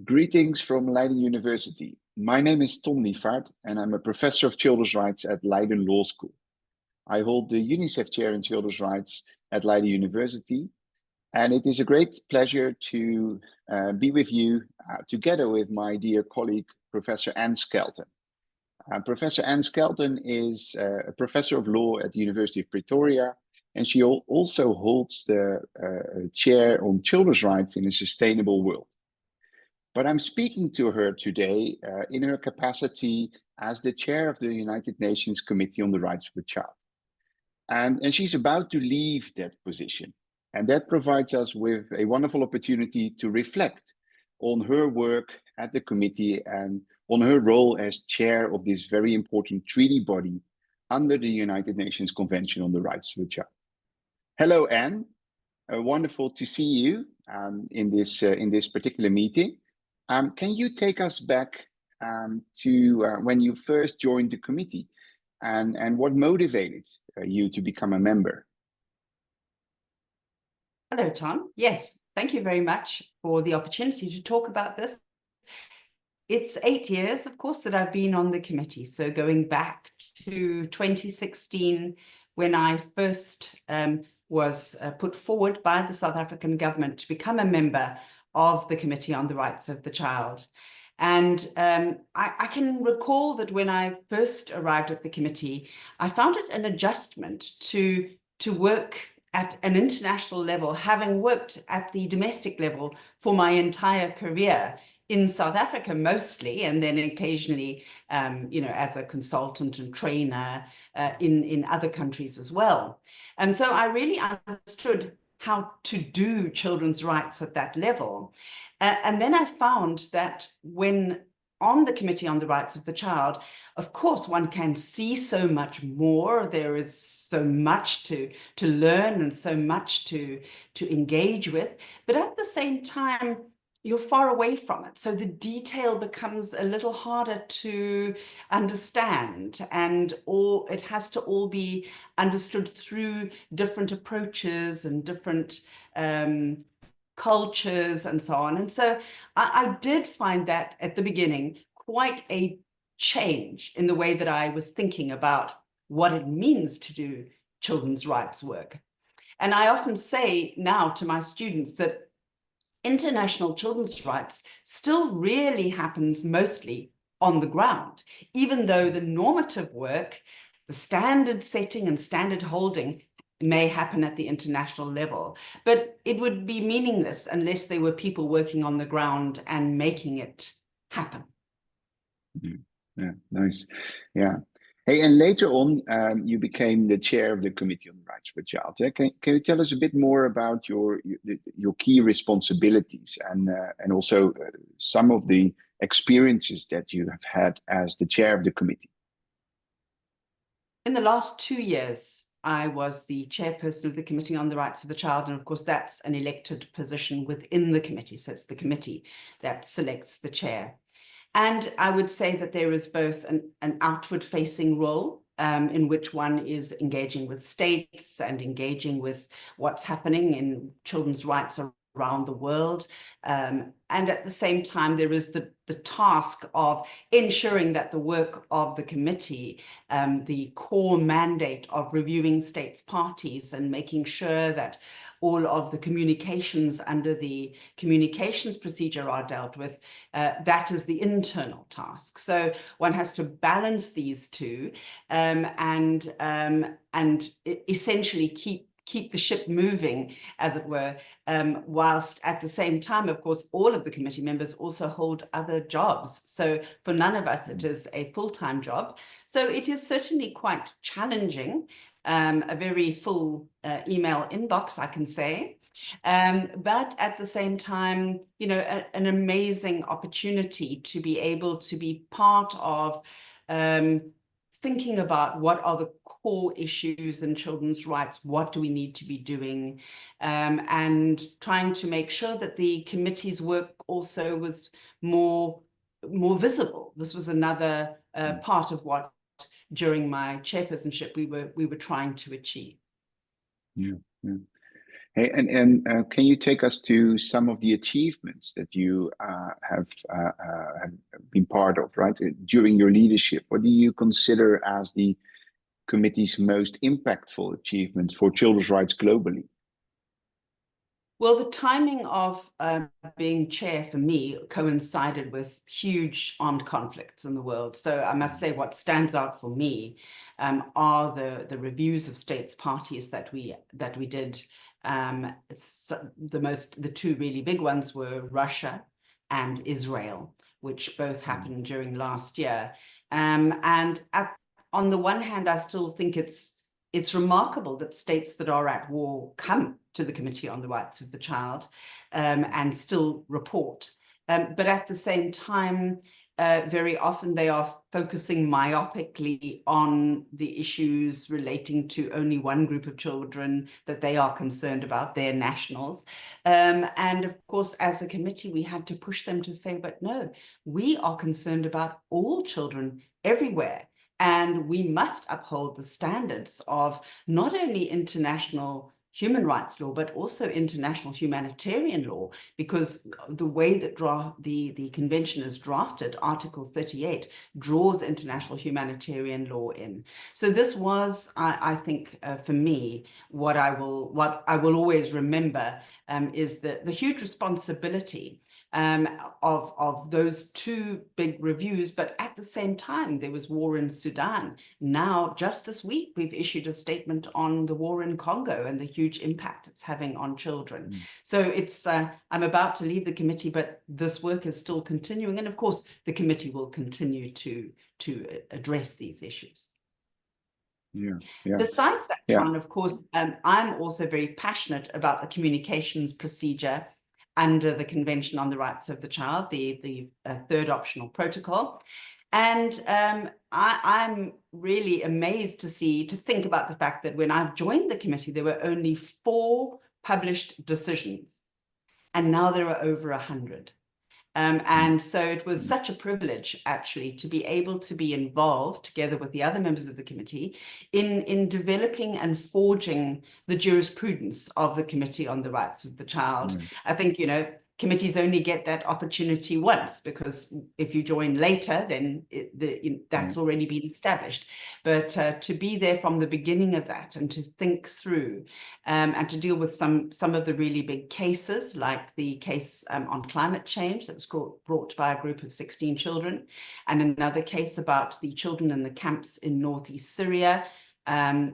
Greetings from Leiden University. My name is Tom Liefaard, and I'm a professor of children's rights at Leiden Law School. I hold the UNICEF Chair in Children's Rights at Leiden University, and it is a great pleasure to be with you together with my dear colleague, Professor Anne Skelton. Professor Anne Skelton is a professor of law at the University of Pretoria, and she also holds the chair on children's rights in a sustainable world. But I'm speaking to her today in her capacity as the chair of the United Nations Committee on the Rights of the Child. And she's about to leave that position. And that provides us with a wonderful opportunity to reflect on her work at the committee and on her role as chair of this very important treaty body under the United Nations Convention on the Rights of the Child. Hello, Anne. Wonderful to see you in this particular meeting. Can you take us back to when you first joined the committee and what motivated you to become a member? Hello, Tom. Yes, thank you very much for the opportunity to talk about this. It's 8 years, of course, that I've been on the committee. So going back to 2016, when I first was put forward by the South African government to become a member of the Committee on the Rights of the Child. And I can recall that when I first arrived at the committee, I found it an adjustment to work at an international level, having worked at the domestic level for my entire career in South Africa mostly, and then occasionally, as a consultant and trainer in other countries as well. And so I really understood how to do children's rights at that level. And then I found that when on the Committee on the Rights of the Child, of course, one can see so much more. There is so much to learn and so much to engage with. But at the same time, you're far away from it. So the detail becomes a little harder to understand, and it has to all be understood through different approaches and different cultures and so on. And so I did find that at the beginning quite a change in the way that I was thinking about what it means to do children's rights work. And I often say now to my students that international children's rights still really happens mostly on the ground, even though the normative work, the standard setting and standard holding may happen at the international level. But it would be meaningless unless there were people working on the ground and making it happen. Yeah, nice. Yeah. Hey, and later on, you became the chair of the Committee on the Rights of the Child. Can you tell us a bit more about your key responsibilities and also some of the experiences that you have had as the chair of the committee? In the last 2 years, I was the chairperson of the Committee on the Rights of the Child, and of course that's an elected position within the committee, so it's the committee that selects the chair. And I would say that there is both an outward-facing role in which one is engaging with states and engaging with what's happening in children's rights around the world. And at the same time, there is the task of ensuring that the work of the committee, the core mandate of reviewing states' parties and making sure that all of the communications under the communications procedure are dealt with, that is the internal task. So one has to balance these two and essentially keep the ship moving, as it were, whilst at the same time, of course, all of the committee members also hold other jobs. So for none of us, it is a full-time job. So it is certainly quite challenging, a very full email inbox, I can say. But at the same time, an amazing opportunity to be able to be part of thinking about what are the core issues in children's rights, what do we need to be doing, and trying to make sure that the committee's work also was more visible. This was another part of what, during my chairpersonship, we were trying to achieve. Yeah, yeah. Hey, and can you take us to some of the achievements that you have been part of, right, during your leadership? What do you consider as the committee's most impactful achievements for children's rights globally? Well, the timing of being chair for me coincided with huge armed conflicts in the world. So I must say what stands out for me are the reviews of states parties that we did. The two really big ones were Russia and Israel, which both happened during last year. On the one hand, I still think it's remarkable that states that are at war come to the Committee on the Rights of the Child and still report. But at the same time, very often they are focusing myopically on the issues relating to only one group of children that they are concerned about, their nationals. And of course, as a committee, we had to push them to say, but no, we are concerned about all children everywhere. And we must uphold the standards of not only international human rights law, but also international humanitarian law, because the way that the convention is drafted, Article 38, draws international humanitarian law in. So this was, I think, for me, what I will always remember is the huge responsibility of those two big reviews. But at the same time, there was war in Sudan. Now, just this week, we've issued a statement on the war in Congo and the huge impact it's having on children. So it's I'm about to leave the committee, but this work is still continuing. And of course, the committee will continue to address these issues. Yeah. Besides that, John, of course, I'm also very passionate about the communications procedure under the Convention on the Rights of the Child, the third optional protocol. And I'm really amazed to think about the fact that when I've joined the committee, there were only 4 published decisions, and now there are over 100. And so it was such a privilege, actually, to be able to be involved together with the other members of the committee in developing and forging the jurisprudence of the Committee on the Rights of the Child. I think, committees only get that opportunity once, because if you join later, then that's already been established. But to be there from the beginning of that and to think through and to deal with some of the really big cases, like the case on climate change that was brought by a group of 16 children, and another case about the children in the camps in northeast Syria.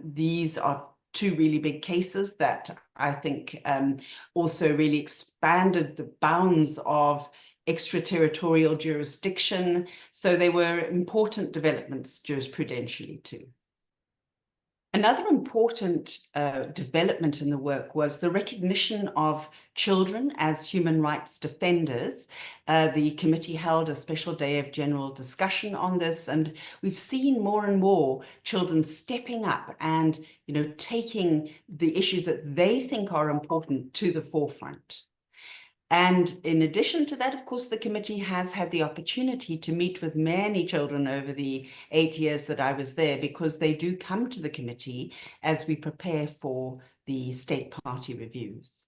These are 2 really big cases that I think also really expanded the bounds of extraterritorial jurisdiction. So they were important developments jurisprudentially too. Another important development in the work was the recognition of children as human rights defenders. The committee held a special day of general discussion on this, and we've seen more and more children stepping up and, taking the issues that they think are important to the forefront. And in addition to that, of course, the committee has had the opportunity to meet with many children over the 8 years that I was there, because they do come to the committee as we prepare for the state party reviews.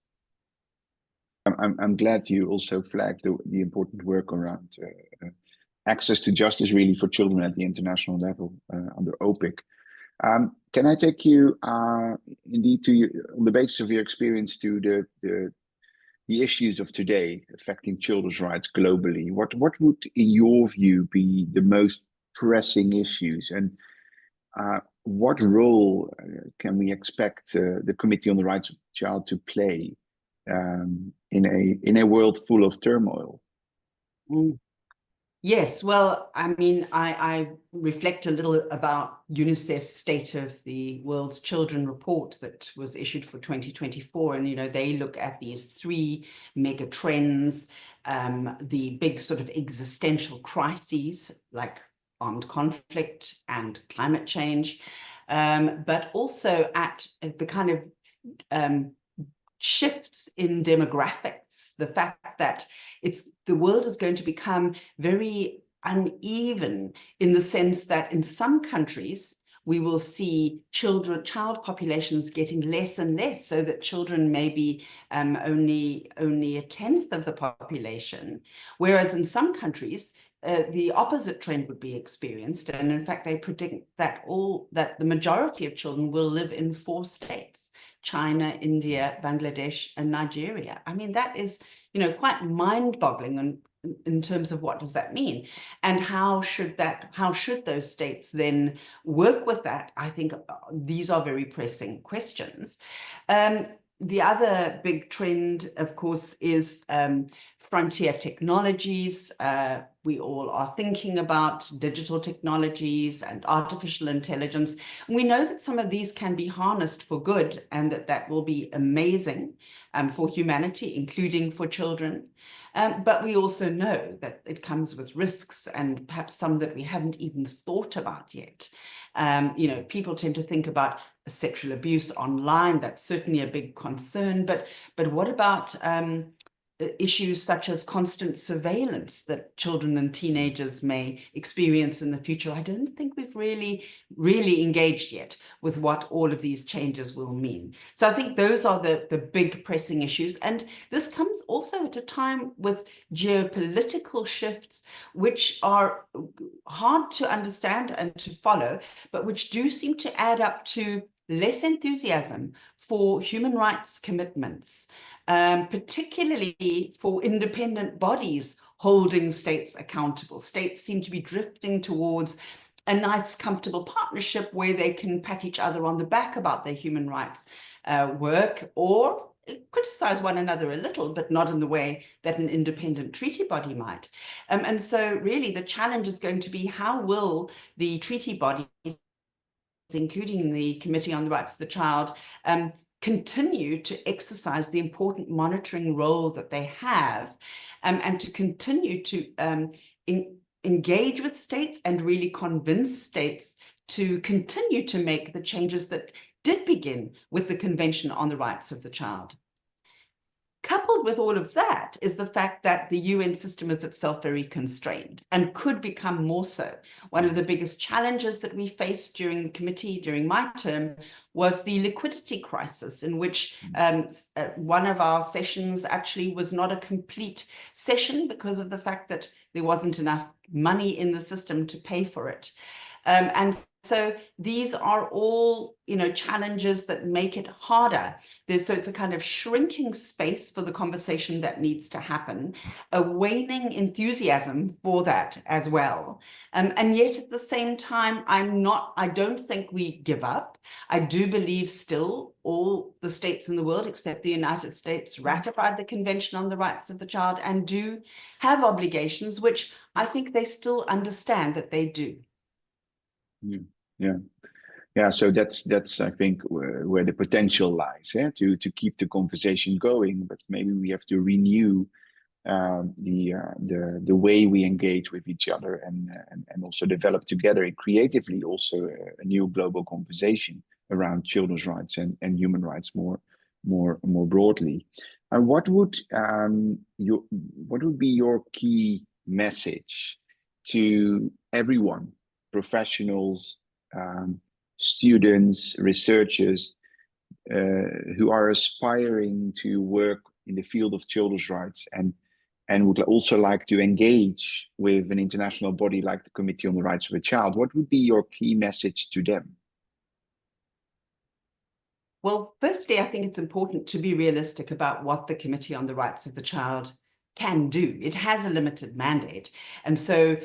I'm glad you also flagged the important work around access to justice, really, for children at the international level under OPIC. Can I take you indeed on the basis of your experience to the issues of today affecting children's rights globally? What would, in your view, be the most pressing issues, and what role can we expect the Committee on the Rights of the Child to play in a world full of turmoil? Yes, well, I mean, I reflect a little about UNICEF's State of the World's Children report that was issued for 2024. And, they look at these 3 mega trends, the big sort of existential crises like armed conflict and climate change, but also at the kind of shifts in demographics, the fact that the world is going to become very uneven, in the sense that in some countries we will see child populations getting less and less, so that children may be only a 1/10 of the population, whereas in some countries the opposite trend would be experienced, and in fact they predict that the majority of children will live in 4 states: China, India, Bangladesh, and Nigeria. I mean, that is, quite mind-boggling in terms of what does that mean, and how should those states then work with that? I think these are very pressing questions. The other big trend, of course, is frontier technologies. We all are thinking about digital technologies and artificial intelligence. We know that some of these can be harnessed for good, and that will be amazing for humanity, including for children. But we also know that it comes with risks, and perhaps some that we haven't even thought about yet. People tend to think about sexual abuse online. That's certainly a big concern. But what about issues such as constant surveillance that children and teenagers may experience in the future? I don't think we've really engaged yet with what all of these changes will mean. So I think those are the big pressing issues. And this comes also at a time with geopolitical shifts, which are hard to understand and to follow, but which do seem to add up to less enthusiasm for human rights commitments, particularly for independent bodies holding states accountable. States seem to be drifting towards a nice, comfortable partnership where they can pat each other on the back about their human rights work, or criticize one another a little, but not in the way that an independent treaty body might. And so really the challenge is going to be, how will the treaty bodies, including the Committee on the Rights of the Child, continue to exercise the important monitoring role that they have, and to continue to engage with states and really convince states to continue to make the changes that did begin with the Convention on the Rights of the Child. Coupled with all of that is the fact that the UN system is itself very constrained, and could become more so. One of the biggest challenges that we faced during the committee, during my term, was the liquidity crisis, in which one of our sessions actually was not a complete session because of the fact that there wasn't enough money in the system to pay for it. And so these are all, challenges that make it harder. So it's a kind of shrinking space for the conversation that needs to happen, a waning enthusiasm for that as well. And yet at the same time, I don't think we give up. I do believe still all the states in the world, except the United States, ratified the Convention on the Rights of the Child and do have obligations, which I think they still understand that they do. Yeah. So that's I think where the potential lies, to keep the conversation going. But maybe we have to renew the way we engage with each other, and also develop together creatively also a new global conversation around children's rights and human rights more broadly. And what would be your key message to everyone, professionals, students, researchers who are aspiring to work in the field of children's rights and would also like to engage with an international body like the Committee on the Rights of the Child? What would be your key message to them? Well, firstly, I think it's important to be realistic about what the Committee on the Rights of the Child can do. It has a limited mandate. And so,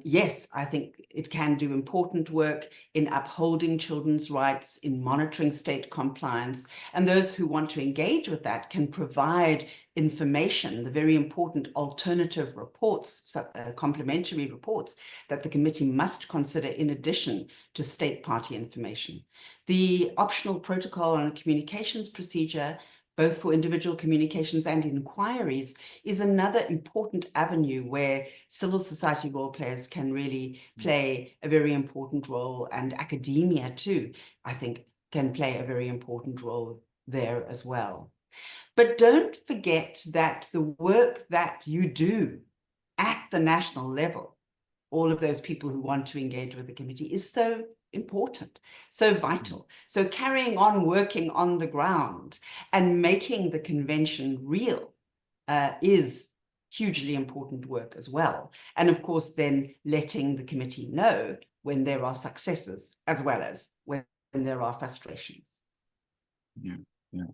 yes, I think it can do important work in upholding children's rights, in monitoring state compliance. And those who want to engage with that can provide information, the very important alternative reports, complementary reports that the committee must consider in addition to state party information. The optional protocol on communications procedure, both for individual communications and inquiries, is another important avenue where civil society role players can really play a very important role, and academia too, I think, can play a very important role there as well. But don't forget that the work that you do at the national level all of those people who want to engage with the committee is so important, so vital. So carrying on working on the ground and making the convention real is hugely important work as well. And of course, then letting the committee know when there are successes as well as when there are frustrations. Yeah, yeah,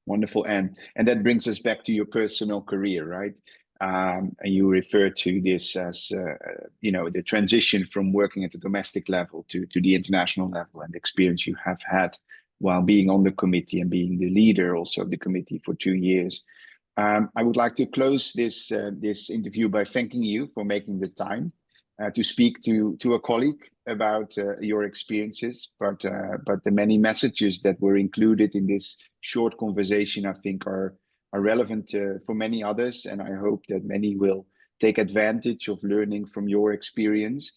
wonderful. And that brings us back to your personal career, right? And you refer to this as, you know, the transition from working at the domestic level to the international level, and the experience you have had while being on the committee and being the leader also of the committee for 2 years. I would like to close this this interview by thanking you for making the time to speak to a colleague about your experiences, but the many messages that were included in this short conversation, I think, are relevant for many others, and I hope that many will take advantage of learning from your experience.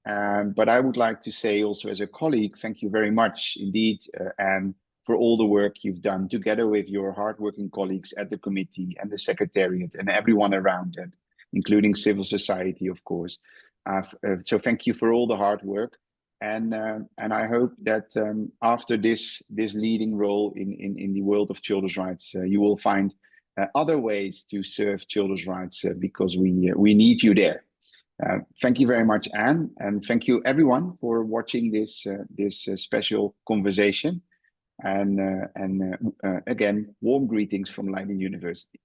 But I would like to say also, as a colleague, thank you very much indeed, and for all the work you've done together with your hardworking colleagues at the committee and the secretariat and everyone around it, including civil society, of course. So thank you for all the hard work, and I hope that after this leading role in the world of children's rights, you will find other ways to serve children's rights because we need you there. Thank you very much, Anne, and thank you everyone for watching this special conversation. And again, warm greetings from Leiden University.